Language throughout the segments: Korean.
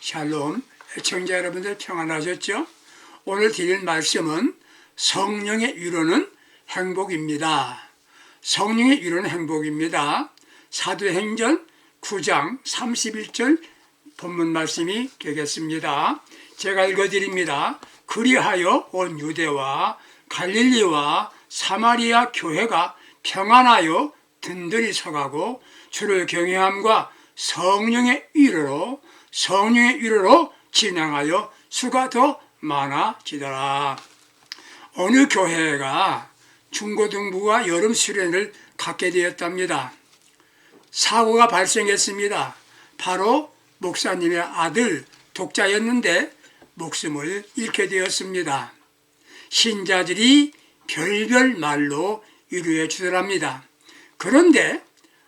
샬롬, 애청자 여러분들 평안하셨죠? 오늘 드릴 말씀은 성령의 위로는 행복입니다. 성령의 위로는 행복입니다. 사도행전 9장 31절 본문 말씀이 되겠습니다. 제가 읽어드립니다. 그리하여 온 유대와 갈릴리와 사마리아 교회가 평안하여 든든히 서가고 주를 경외함과 성령의 위로로 진행하여 수가 더 많아지더라. 어느 교회가 중고등부와 여름 수련을 갖게 되었답니다. 사고가 발생했습니다. 바로 목사님의 아들 독자였는데 목숨을 잃게 되었습니다. 신자들이 별별 말로 위로해 주더랍니다. 그런데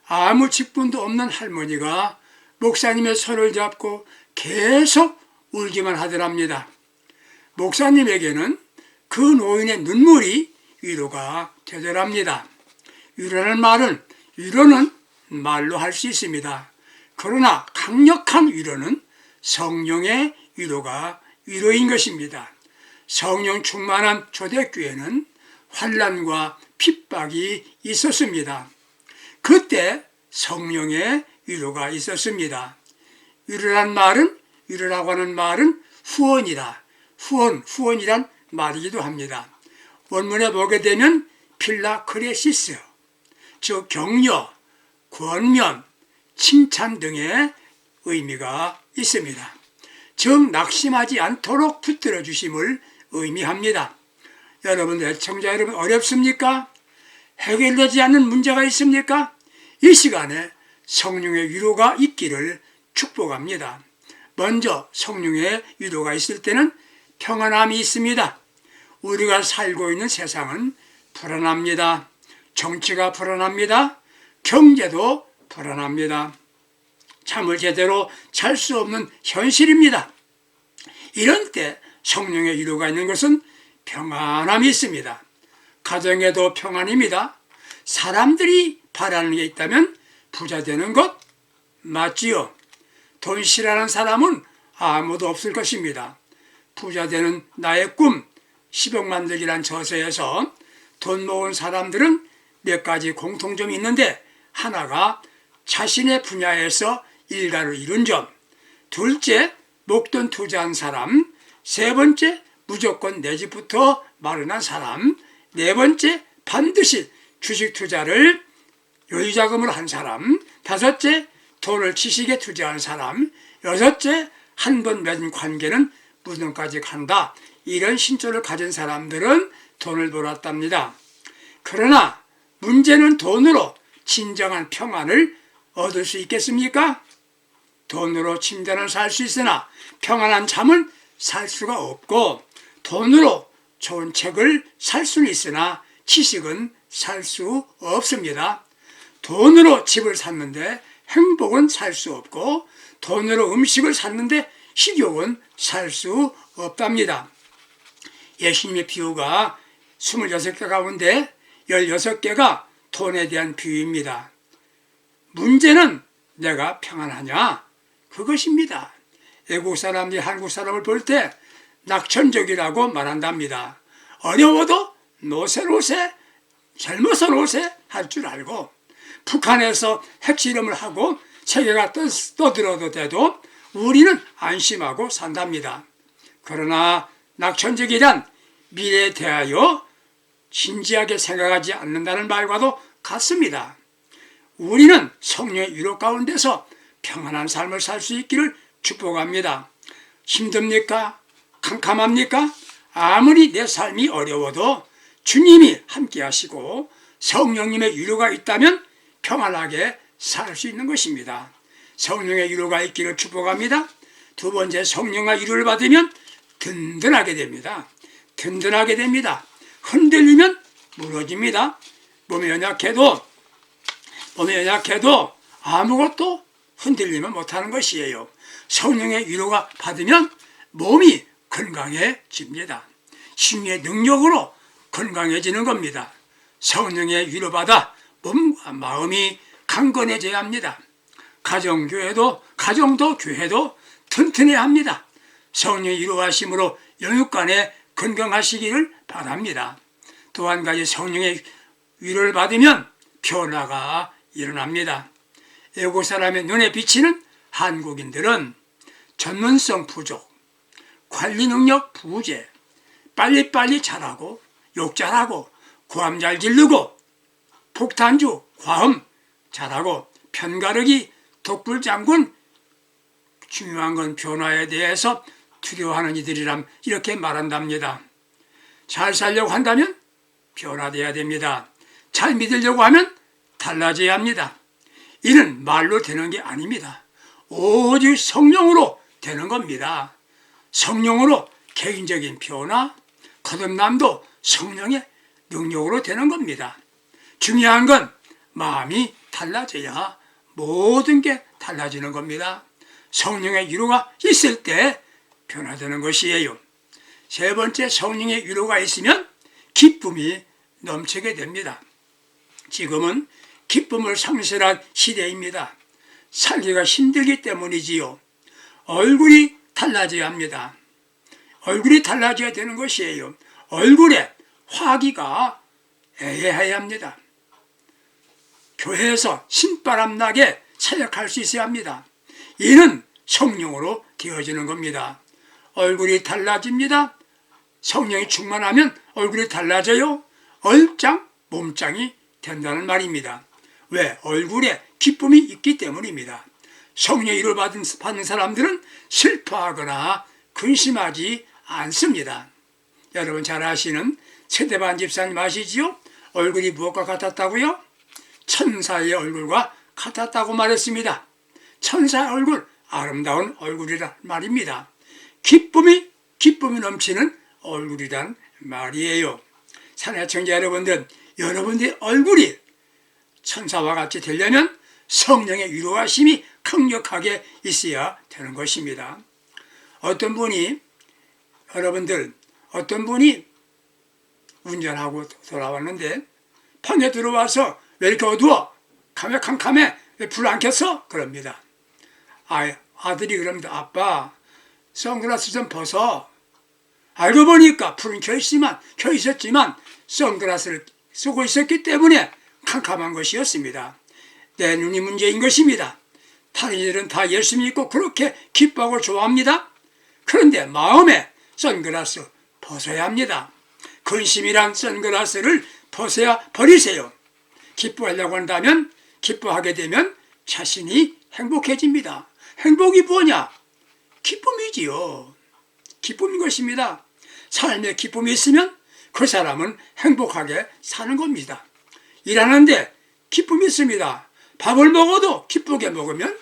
아무 직분도 없는 할머니가 목사님의 손을 잡고 계속 울기만 하더랍니다. 목사님에게는 그 노인의 눈물이 위로가 되더랍니다. 위로는 말로 할 수 있습니다. 그러나 강력한 위로는 성령의 위로인 것입니다. 성령 충만한 초대교회는 환난과 핍박이 있었습니다. 그때 성령의 위로가 있었습니다. 위로라고 하는 말은 후원이다. 후원이란 말이기도 합니다. 원문에 보게 되면 필라크레시스, 즉 격려, 권면, 칭찬 등의 의미가 있습니다. 즉 낙심하지 않도록 붙들어 주심을 의미합니다. 여러분, 애청자 여러분, 어렵습니까? 해결되지 않는 문제가 있습니까? 이 시간에 성령의 위로가 있기를 축복합니다. 먼저 성령의 위로가 있을 때는 평안함이 있습니다. 우리가 살고 있는 세상은 불안합니다. 정치가 불안합니다. 경제도 불안합니다. 잠을 제대로 잘 수 없는 현실입니다. 이런 때 성령의 위로가 있는 것은 평안함이 있습니다. 가정에도 평안입니다. 사람들이 바라는 게 있다면 부자 되는 것 맞지요? 돈 싫어하는 사람은 아무도 없을 것입니다. 부자 되는 나의 꿈 10억 만들기란 저서에서 돈 모은 사람들은 몇 가지 공통점이 있는데, 하나가 자신의 분야에서 일가를 이룬 점, 둘째 목돈 투자한 사람, 세 번째 무조건 내 집부터 마련한 사람, 네 번째 반드시 주식 투자를 여유자금으로 한 사람, 다섯째 돈을 지식에 투자한 사람, 여섯째 한 번 맺은 관계는 무덤까지 간다. 이런 신조를 가진 사람들은 돈을 벌었답니다. 그러나 문제는 돈으로 진정한 평안을 얻을 수 있겠습니까? 돈으로 침대는 살 수 있으나 평안한 잠은 살 수가 없고, 돈으로 좋은 책을 살 수는 있으나 지식은 살 수 없습니다. 돈으로 집을 샀는데 행복은 살 수 없고, 돈으로 음식을 샀는데 식욕은 살 수 없답니다. 예수님의 비유가 26개 가운데 16개가 돈에 대한 비유입니다. 문제는 내가 평안하냐? 그것입니다. 외국 사람들이 한국 사람을 볼 때 낙천적이라고 말한답니다. 어려워도 노세, 젊어서 노세 할 줄 알고, 북한에서 핵실험을 하고 세계가 떠들어도 돼도 우리는 안심하고 산답니다. 그러나 낙천적이란 미래에 대하여 진지하게 생각하지 않는다는 말과도 같습니다. 우리는 성령의 위로 가운데서 평안한 삶을 살 수 있기를 축복합니다. 힘듭니까? 캄캄합니까? 아무리 내 삶이 어려워도 주님이 함께 하시고 성령님의 위로가 있다면 평안하게 살 수 있는 것입니다. 성령의 위로가 있기를 축복합니다. 두 번째, 성령과 위로를 받으면 든든하게 됩니다. 흔들리면 무너집니다. 몸이 연약해도 아무것도 흔들리면 못하는 것이에요. 성령의 위로가 받으면 몸이 건강해집니다. 신의 능력으로 건강해지는 겁니다. 성령의 위로받아 몸과 마음이 강건해져야 합니다. 가정도 교회도 튼튼해야 합니다. 성령의 위로하심으로 영육간에 건강하시기를 바랍니다. 또 한 가지 성령의 위로를 받으면 변화가 일어납니다. 외국 사람의 눈에 비치는 한국인들은 전문성 부족, 관리 능력 부재, 빨리빨리 잘하고 욕 잘하고 고함 잘 지르고 폭탄주, 과음 잘하고 편가르기, 독불장군, 중요한 건 변화에 대해서 두려워하는 이들이란 이렇게 말한답니다. 잘 살려고 한다면 변화돼야 됩니다. 잘 믿으려고 하면 달라져야 합니다. 이는 말로 되는 게 아닙니다. 오직 성령으로 되는 겁니다. 성령으로 개인적인 변화, 거듭남도 성령의 능력으로 되는 겁니다. 중요한 건 마음이 달라져야 모든 게 달라지는 겁니다. 성령의 위로가 있을 때 변화되는 것이에요. 세 번째, 성령의 위로가 있으면 기쁨이 넘치게 됩니다. 지금은 기쁨을 상실한 시대입니다. 살기가 힘들기 때문이지요. 얼굴이 달라져야 합니다. 얼굴이 달라져야 되는 것이에요. 얼굴에 화기가 애해야 합니다. 교회에서 신바람 나게 사역할 수 있어야 합니다. 이는 성령으로 되어지는 겁니다. 얼굴이 달라집니다. 성령이 충만하면 얼굴이 달라져요. 얼짱, 몸짱이 된다는 말입니다. 왜? 얼굴에 기쁨이 있기 때문입니다. 성령의 위로를 받는 사람들은 슬퍼하거나 근심하지 않습니다. 여러분 잘 아시는 최대반 집사님 아시지요? 얼굴이 무엇과 같았다고요? 천사의 얼굴과 같았다고 말했습니다. 천사의 얼굴, 아름다운 얼굴이란 말입니다. 기쁨이 넘치는 얼굴이란 말이에요. 사랑하는 청자 여러분들, 여러분들의 얼굴이 천사와 같이 되려면 성령의 위로하심이 강력하게 있어야 되는 것입니다. 어떤 분이 운전하고 돌아왔는데 방에 들어와서 왜 이렇게 어두워? 캄캄해? 왜 불 안 켰어? 그럽니다. 아들이 그럽니다. 아빠, 선글라스 좀 벗어. 알고 보니까 불은 켜 있었지만 선글라스를 쓰고 있었기 때문에 캄캄한 것이었습니다. 내 눈이 문제인 것입니다. 다른 이들은 다 예수 믿고 그렇게 기뻐하고 좋아합니다. 그런데 마음에 선글라스 벗어야 합니다. 근심이란 선글라스를 버리세요. 기뻐하려고 한다면, 기뻐하게 되면 자신이 행복해집니다. 행복이 뭐냐? 기쁨이지요. 기쁨인 것입니다. 삶에 기쁨이 있으면 그 사람은 행복하게 사는 겁니다. 일하는데 기쁨이 있습니다. 밥을 먹어도 기쁘게 먹으면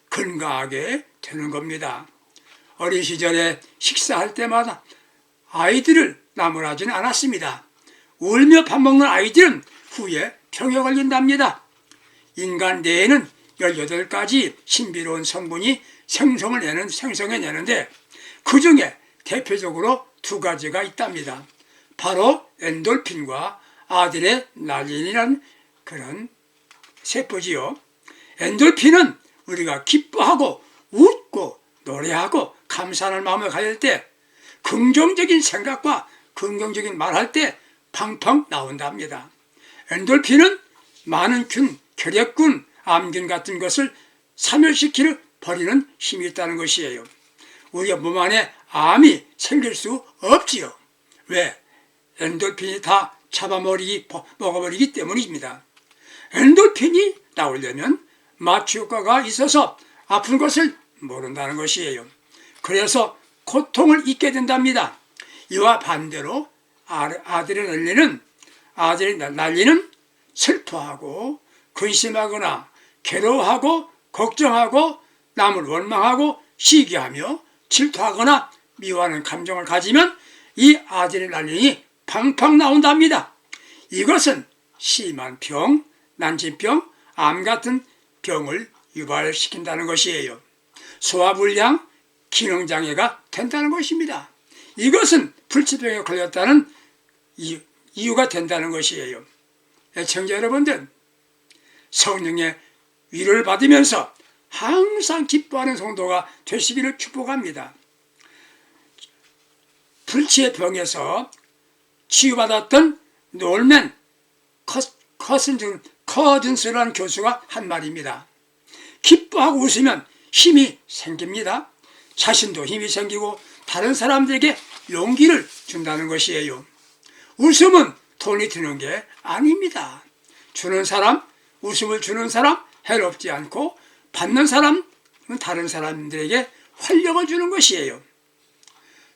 건강하게 되는 겁니다. 어린 시절에 식사할 때마다 아이들을 나무라지는 않았습니다. 울며 밥 먹는 아이들은 후에 병에 걸린답니다. 인간 뇌에는 18가지 신비로운 성분이 생성해내는데 그 중에 대표적으로 2가지가 있답니다. 바로 엔돌핀과 아드레날린이라는 그런 세포지요. 엔돌핀은 우리가 기뻐하고 웃고 노래하고 감사하는 마음을 가질 때, 긍정적인 생각과 긍정적인 말할 때 팡팡 나온답니다. 엔돌핀은 많은 균, 결핵균, 암균 같은 것을 사멸시키는 버리는 힘이 있다는 것이에요. 우리가 몸 안에 암이 생길 수 없지요. 왜? 엔돌핀이 다 먹어버리기 때문입니다. 엔돌핀이 나오려면 마취 효과가 있어서 아픈 것을 모른다는 것이에요. 그래서 고통을 잊게 된답니다. 이와 반대로 아드레날린은 슬퍼하고 근심하거나 괴로워하고 걱정하고 남을 원망하고 시기하며 질투하거나 미워하는 감정을 가지면 이 아드레날린이 팡팡 나온답니다. 이것은 심한 병, 난치병, 암 같은 병을 유발시킨다는 것이에요. 소화불량, 기능장애가 된다는 것입니다. 이것은 불치병에 걸렸다는 이유가 된다는 것이에요. 애청자 여러분들, 성령의 위로를 받으면서 항상 기뻐하는 성도가 되시기를 축복합니다. 불치의 병에서 치유받았던 놀맨 커즌스라는 교수가 한 말입니다. 기뻐하고 웃으면 힘이 생깁니다. 자신도 힘이 생기고 다른 사람들에게 용기를 준다는 것이에요. 웃음은 돈이 드는 게 아닙니다. 주는 사람, 웃음을 주는 사람 해롭지 않고 받는 사람은 다른 사람들에게 활력을 주는 것이에요.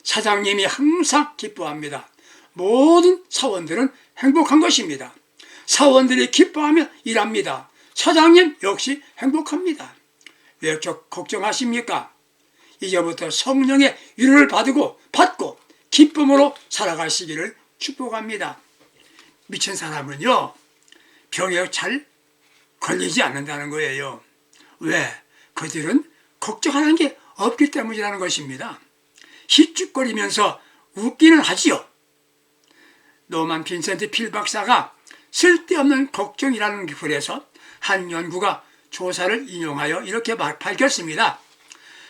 사장님이 항상 기뻐합니다. 모든 사원들은 행복한 것입니다. 사원들이 기뻐하며 일합니다. 사장님 역시 행복합니다. 왜 걱정하십니까? 이제부터 성령의 위로를 받고 기쁨으로 살아가시기를 축복합니다. 미친 사람은요, 병에 잘 걸리지 않는다는 거예요. 왜? 그들은 걱정하는 게 없기 때문이라는 것입니다. 희죽거리면서 웃기는 하지요. 노만 빈센트 필 박사가 쓸데없는 걱정이라는 글에서 한 연구가 조사를 인용하여 이렇게 밝혔습니다.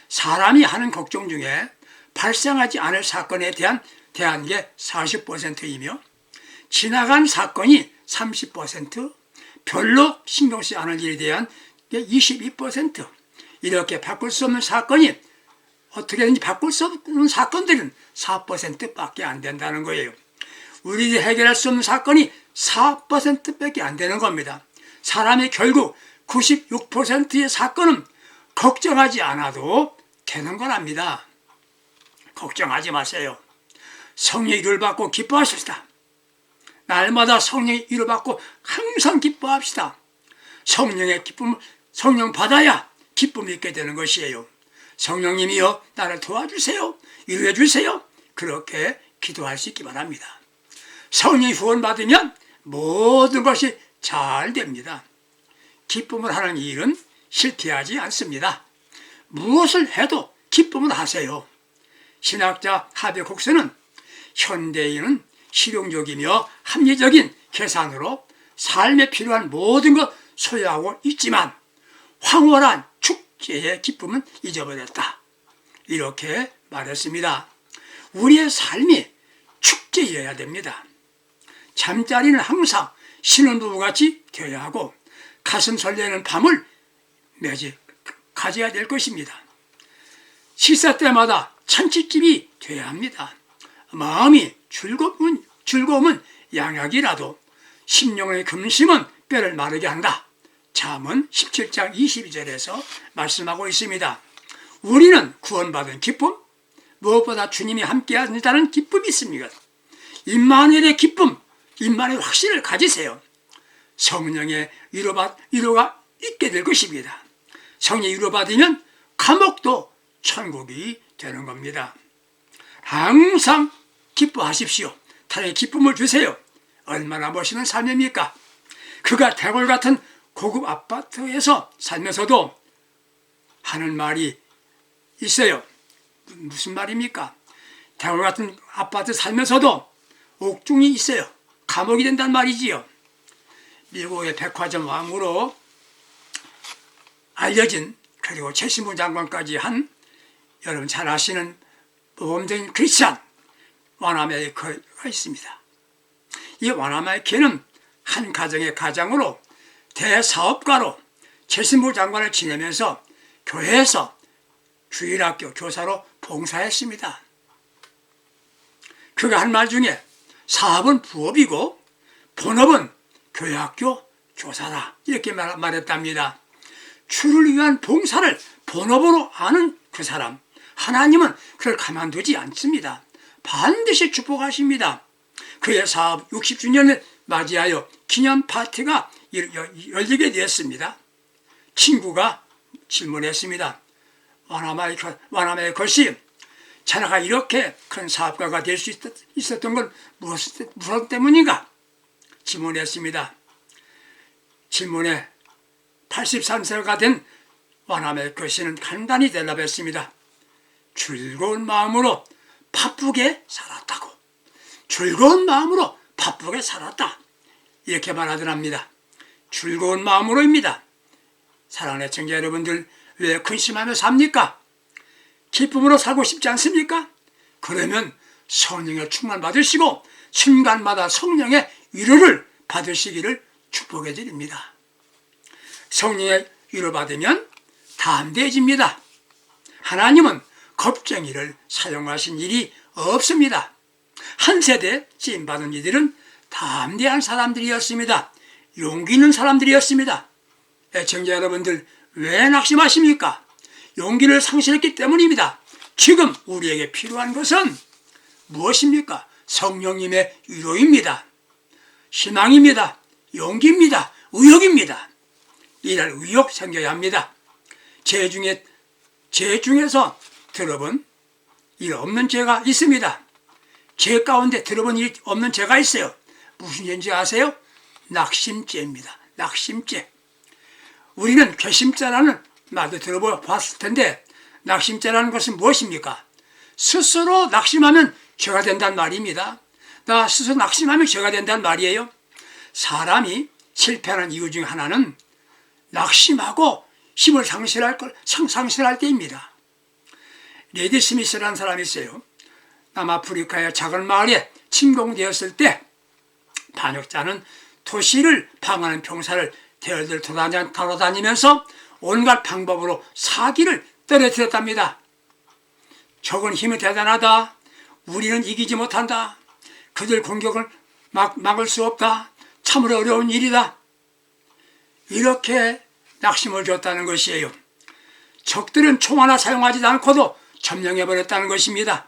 사람이 하는 걱정 중에 발생하지 않을 사건에 대한 게 40%이며 지나간 사건이 30%, 별로 신경 쓰지 않을 일에 대한 게 22%, 이렇게 바꿀 수 없는 사건이 어떻게든지 바꿀 수 없는 사건들은 4%밖에 안 된다는 거예요. 우리들이 해결할 수 없는 사건이 4%밖에 안 되는 겁니다. 사람이 결국 96%의 사건은 걱정하지 않아도 되는 거랍니다. 걱정하지 마세요. 성령의 위로를 받고 기뻐하십시다. 날마다 성령의 위로를 받고 항상 기뻐합시다. 성령의 기쁨을 성령 받아야 기쁨이 있게 되는 것이에요. 성령님이여 나를 도와주세요. 위로해 주세요. 그렇게 기도할 수 있기 바랍니다. 성령이 후원받으면 모든 것이 잘 됩니다. 기쁨을 하는 일은 실패하지 않습니다. 무엇을 해도 기쁨을 하세요. 신학자 하베국스는 현대인은 실용적이며 합리적인 계산으로 삶에 필요한 모든 것 소유하고 있지만 황홀한 축제의 기쁨은 잊어버렸다. 이렇게 말했습니다. 우리의 삶이 축제여야 됩니다. 잠자리는 항상 신혼부부같이 되어야 하고 가슴 설레는 밤을 가져야 될 것입니다. 식사 때마다 찬치집이 되어야 합니다. 마음이 즐거움은 양약이라도 심령의 금심은 뼈를 마르게 한다. 잠언 17장 22절에서 말씀하고 있습니다. 우리는 구원받은 기쁨, 무엇보다 주님이 함께 하신다는 기쁨이 있습니다. 임마누엘의 기쁨, 임마누엘 확신을 가지세요. 성령의 위로가 있게 될 것입니다. 성령의 위로받으면 감옥도 천국이 되는 겁니다. 항상 기뻐하십시오. 타인의 기쁨을 주세요. 얼마나 멋있는 삶입니까? 그가 대궐 같은 고급 아파트에서 살면서도 하는 말이 있어요. 무슨 말입니까? 대궐 같은 아파트 살면서도 옥중이 있어요. 감옥이 된단 말이지요. 미국의 백화점 왕으로 알려진, 그리고 최신부 장관까지 한, 여러분 잘 아시는 모범적인 크리스찬 와나메이커가 있습니다. 이 와나메이커는 한 가정의 가장으로 대사업가로 최신부 장관을 지내면서 교회에서 주일학교 교사로 봉사했습니다. 그가 한 말 중에 사업은 부업이고 본업은 교회학교 교사다, 이렇게 말했답니다. 주를 위한 봉사를 본업으로 아는 그 사람, 하나님은 그를 가만두지 않습니다. 반드시 축복하십니다. 그의 사업 60주년을 맞이하여 기념 파티가 열리게 되었습니다. 친구가 질문했습니다. 와나메이커씨, 자네가 이렇게 큰 사업가가 될 수 있었던 건 무엇 때문인가? 질문했습니다. 질문에 83세가 된 와나메이커씨는 간단히 대답했습니다. 즐거운 마음으로 바쁘게 살았다고. 즐거운 마음으로 바쁘게 살았다, 이렇게 말하더랍니다. 즐거운 마음으로입니다. 사랑하는 청자 여러분들, 왜 근심하며 삽니까? 기쁨으로 살고 싶지 않습니까? 그러면 성령의 충만 받으시고 순간마다 성령의 위로를 받으시기를 축복해 드립니다. 성령의 위로 받으면 담대해집니다. 하나님은 겁쟁이를 사용하신 일이 없습니다. 한 세대 쓰임받은 이들은 담대한 사람들이었습니다. 용기 있는 사람들이었습니다. 애청자 여러분들, 왜 낙심하십니까? 용기를 상실했기 때문입니다. 지금 우리에게 필요한 것은 무엇입니까? 성령님의 위로입니다. 희망입니다. 용기입니다. 의욕입니다. 이날 의욕 생겨야 합니다. 죄 중에서 들어본 일 없는 죄가 있습니다. 죄 가운데 들어본 일 없는 죄가 있어요. 무슨 죄인지 아세요? 낙심죄입니다. 낙심죄. 우리는 괘씸죄라는 말도 들어봤을 텐데, 낙심죄라는 것은 무엇입니까? 스스로 낙심하면 죄가 된다는 말입니다. 나 스스로 낙심하면 죄가 된다는 말이에요. 사람이 실패하는 이유 중 하나는 낙심하고 힘을 상실할 때입니다. 레디 스미스라는 사람이 있어요. 남아프리카의 작은 마을에 침공되었을 때 반역자는 도시를 방어하는 병사를 대열들 돌아다니면서 온갖 방법으로 사기를 떨어뜨렸답니다. 적은 힘이 대단하다. 우리는 이기지 못한다. 그들 공격을 막을 수 없다. 참으로 어려운 일이다. 이렇게 낙심을 줬다는 것이에요. 적들은 총 하나 사용하지도 않고도 점령해버렸다는 것입니다.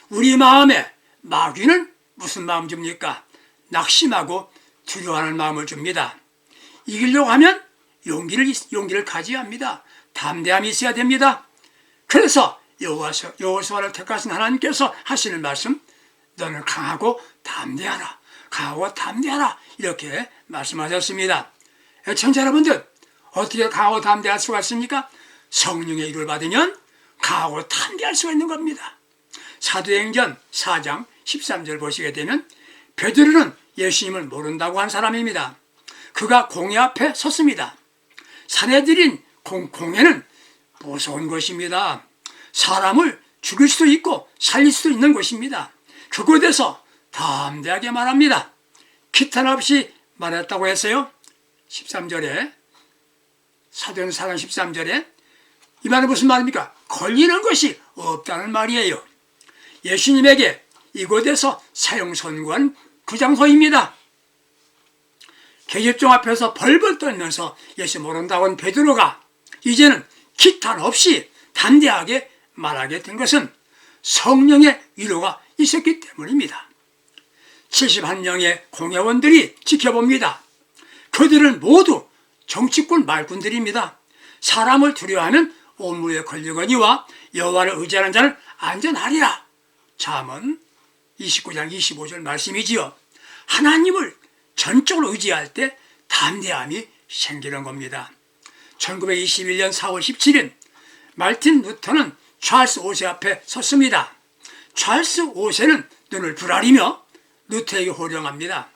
우리 마음에 마귀는 무슨 마음 줍니까? 낙심하고 두려워하는 마음을 줍니다. 이기려고 하면 용기를 가져야 합니다. 담대함이 있어야 됩니다. 그래서 여호수아를 택하신 하나님께서 하시는 말씀, 너는 강하고 담대하라. 강하고 담대하라. 이렇게 말씀하셨습니다. 애청자 여러분들, 어떻게 강하고 담대할 수가 있습니까? 성령의 위로를 받으면 강하고 담대할 수가 있는 겁니다. 사도행전 4장 13절 보시게 되면 베드로는 예수님을 모른다고 한 사람입니다. 그가 공회 앞에 섰습니다. 사내들인 공회는 무서운 것입니다. 사람을 죽일 수도 있고 살릴 수도 있는 곳입니다. 그곳에서 담대하게 말합니다. 기탄 없이 말했다고 했어요. 13절에, 사도행전 4장 13절에 이 말은 무슨 말입니까? 걸리는 것이 없다는 말이에요. 예수님에게 이곳에서 사형 선고한 그 장소입니다. 계집종 앞에서 벌벌 떨면서 예수 모른다고 한 베드로가 이제는 기탄 없이 담대하게 말하게 된 것은 성령의 위로가 있었기 때문입니다. 71명의 공회원들이 지켜봅니다. 그들은 모두 정치꾼 말꾼들입니다. 사람을 두려워하면 오물에 걸리거니와 여호와를 의지하는 자는 안전하리라. 잠언 29장 25절 말씀이지요. 하나님을 전적으로 의지할 때 담대함이 생기는 겁니다. 1921년 4월 17일 말틴 루터는 찰스 5세 앞에 섰습니다. 찰스 5세는 눈을 부라리며 루터에게 호령합니다.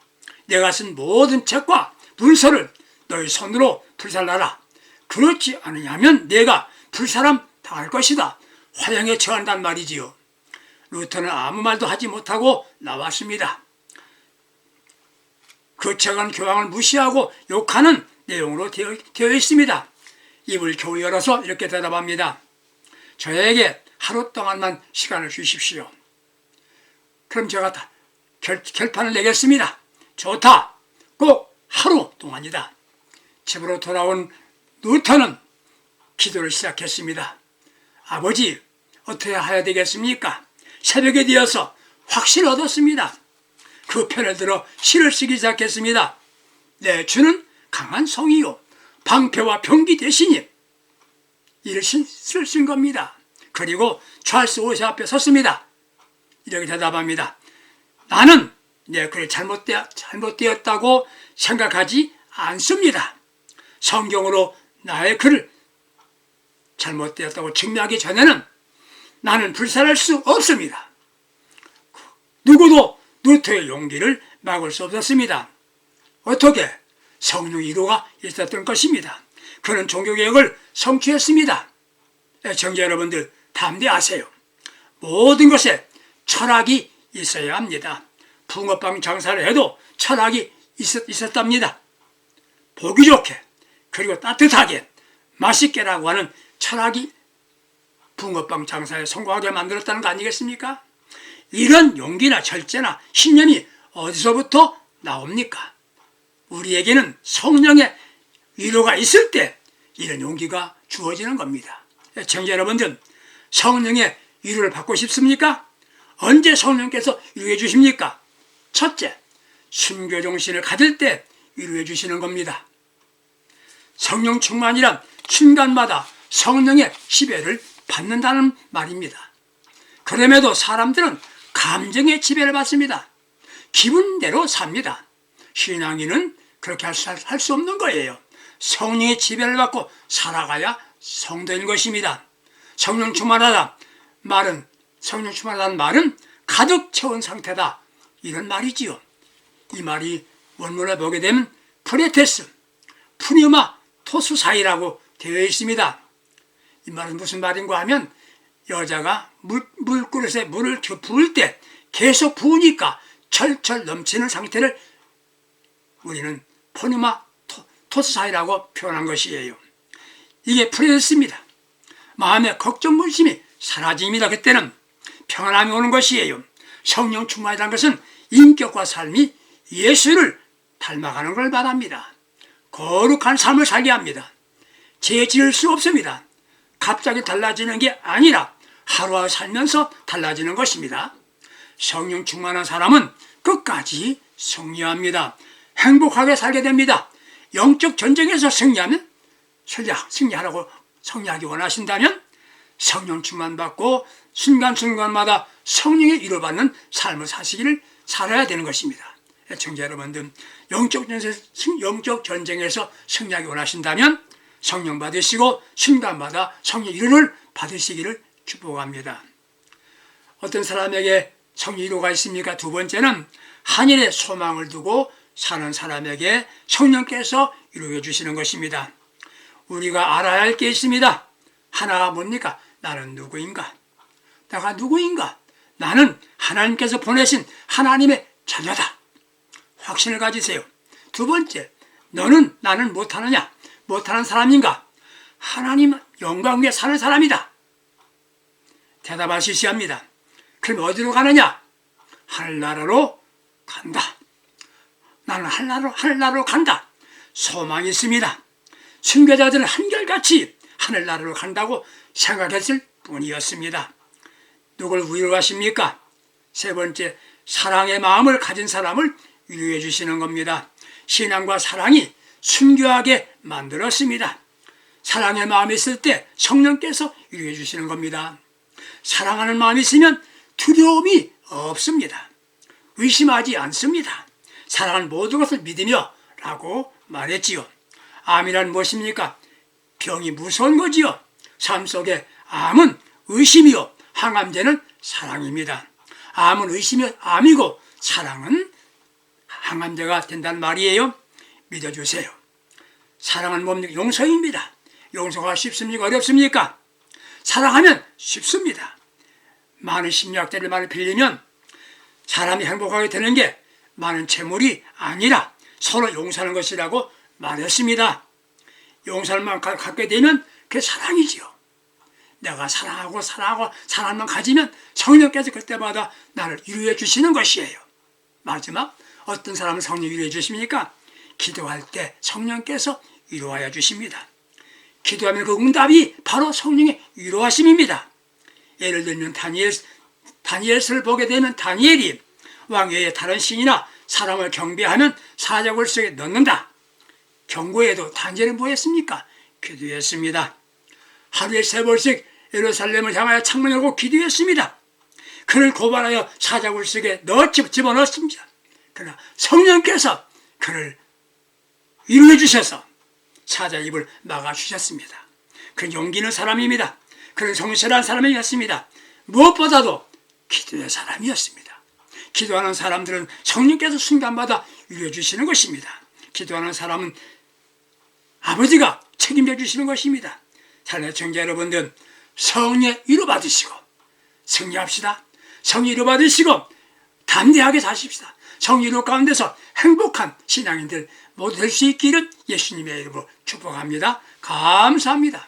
내가 쓴 모든 책과 문서를 너희 손으로 불살라라. 그렇지 않으냐면 내가 불사람 당할 것이다. 화형에 처한단 말이지요. 루터는 아무 말도 하지 못하고 나왔습니다. 그 책은 교황을 무시하고 욕하는 내용으로 되어 있습니다. 입을 겨우 열어서 이렇게 대답합니다. 저에게 하루 동안만 시간을 주십시오. 그럼 제가 결판을 내겠습니다. 좋다. 꼭 하루 동안이다. 집으로 돌아온 루터는 기도를 시작했습니다. 아버지, 어떻게 해야 되겠습니까? 새벽에 되어서 확신을 얻었습니다. 그 편을 들어 시를 쓰기 시작했습니다. 내 주는 강한 성이요 방패와 병기 대신이 이를 쓴 겁니다. 그리고 찰스 5세 앞에 섰습니다. 이렇게 대답합니다. 나는 내 글이 잘못되었다고 생각하지 않습니다. 성경으로 나의 글을 잘못되었다고 증명하기 전에는 나는 불살할 수 없습니다. 누구도 루터의 용기를 막을 수 없었습니다. 어떻게? 성령 위로가 있었던 것입니다. 그는 종교개혁을 성취했습니다. 청자 여러분들 담대하세요. 모든 것에 철학이 있어야 합니다. 붕어빵 장사를 해도 철학이 있었답니다. 보기 좋게 그리고 따뜻하게 맛있게라고 하는 철학이 붕어빵 장사에 성공하게 만들었다는 거 아니겠습니까? 이런 용기나 절제나 신념이 어디서부터 나옵니까? 우리에게는 성령의 위로가 있을 때 이런 용기가 주어지는 겁니다. 청자 여러분들, 성령의 위로를 받고 싶습니까? 언제 성령께서 위로해 주십니까? 첫째, 순교 정신을 가질 때 위로해 주시는 겁니다. 성령 충만이란 순간마다 성령의 지배를 받는다는 말입니다. 그럼에도 사람들은 감정의 지배를 받습니다. 기분대로 삽니다. 신앙인은 그렇게 할 수 없는 거예요. 성령의 지배를 받고 살아가야 성도인 것입니다. 성령 충만하다는 말은 가득 채운 상태다, 이런 말이지요. 이 말이 원문을 보게 되면 프레테스, 푸니마 토스 사이라고 되어 있습니다. 이 말은 무슨 말인가 하면 여자가 물그릇에 물을 부을 때 계속 부으니까 철철 넘치는 상태를 우리는 푸니마 토스 사이라고 표현한 것이에요. 이게 프레테스입니다. 마음의 걱정 근심이 사라집니다. 그때는 평안함이 오는 것이에요. 성령 충만이라는 것은 인격과 삶이 예수를 닮아가는 걸 말합니다. 거룩한 삶을 살게 합니다. 죄 지을 수 없습니다. 갑자기 달라지는 게 아니라 하루하루 살면서 달라지는 것입니다. 성령 충만한 사람은 끝까지 승리합니다. 행복하게 살게 됩니다. 영적 전쟁에서 승리하기 원하신다면 성령 충만받고 순간순간마다 성령의 위로받는 삶을 살아야 되는 것입니다. 청자 여러분들, 영적 전쟁에서 승리하기 원하신다면 성령 받으시고 순간마다 성령 위로를 받으시기를 축복합니다. 어떤 사람에게 성령 위로가 있습니까? 두 번째는 하늘에 소망을 두고 사는 사람에게 성령께서 위로해 주시는 것입니다. 우리가 알아야 할 게 있습니다. 하나가 뭡니까? 나는 누구인가? 내가 누구인가? 나는 하나님께서 보내신 하나님의 자녀다. 확신을 가지세요. 두 번째, 나는 못하느냐? 못하는 사람인가? 하나님 영광 위에 사는 사람이다. 대답하시셔야 합니다. 그럼 어디로 가느냐? 하늘나라로 간다. 나는 하늘나라로 간다. 소망이 있습니다. 순교자들은 한결같이 하늘나라로 간다고 생각했을 뿐이었습니다. 누굴 위로하십니까? 세 번째, 사랑의 마음을 가진 사람을 위로해 주시는 겁니다. 신앙과 사랑이 순교하게 만들었습니다. 사랑의 마음이 있을 때 성령께서 위로해 주시는 겁니다. 사랑하는 마음이 있으면 두려움이 없습니다. 의심하지 않습니다. 사랑은 모든 것을 믿으며 라고 말했지요. 암이란 무엇입니까? 병이 무서운 거지요. 삶 속에 암은 의심이요, 항암제는 사랑입니다. 암은 의심이 암이고 사랑은 항암제가 된다는 말이에요. 믿어주세요. 사랑은 뭡니까? 용서입니다. 용서가 쉽습니까? 어렵습니까? 사랑하면 쉽습니다. 많은 심리학자들 말을 빌리면 사람이 행복하게 되는 게 많은 재물이 아니라 서로 용서하는 것이라고 말했습니다. 용서만 갖게 되면 그게 사랑이지요. 내가 사랑하고 사랑만 가지면 성령께서 그때마다 나를 위로해 주시는 것이에요. 마지막, 어떤 사람은 성령 위로해 주십니까? 기도할 때 성령께서 위로하여 주십니다. 기도하면 그 응답이 바로 성령의 위로하심입니다. 예를 들면 다니엘서를 보게 되면 다니엘이 왕 외에 다른 신이나 사람을 경배하면 사자굴 속에 넣는다. 경고에도 다니엘은 뭐 했습니까? 기도했습니다. 하루에 3번씩 예루살렘을 향하여 창문 열고 기도했습니다. 그를 고발하여 사자굴 속에 집어넣었습니다. 그러나 성령께서 그를 위로해 주셔서 사자 입을 막아주셨습니다. 그는 용기 있는 사람입니다. 그는 성실한 사람이었습니다. 무엇보다도 기도의 사람이었습니다. 기도하는 사람들은 성령께서 순간마다 위로해 주시는 것입니다. 기도하는 사람은 아버지가 책임져 주시는 것입니다. 사랑하는 청자 여러분들, 성령의 위로 받으시고 승리합시다. 성령 위로 받으시고 담대하게 사십시다. 성령 위로 가운데서 행복한 신앙인들 모두 될 수 있기를 예수님의 이름으로 축복합니다. 감사합니다.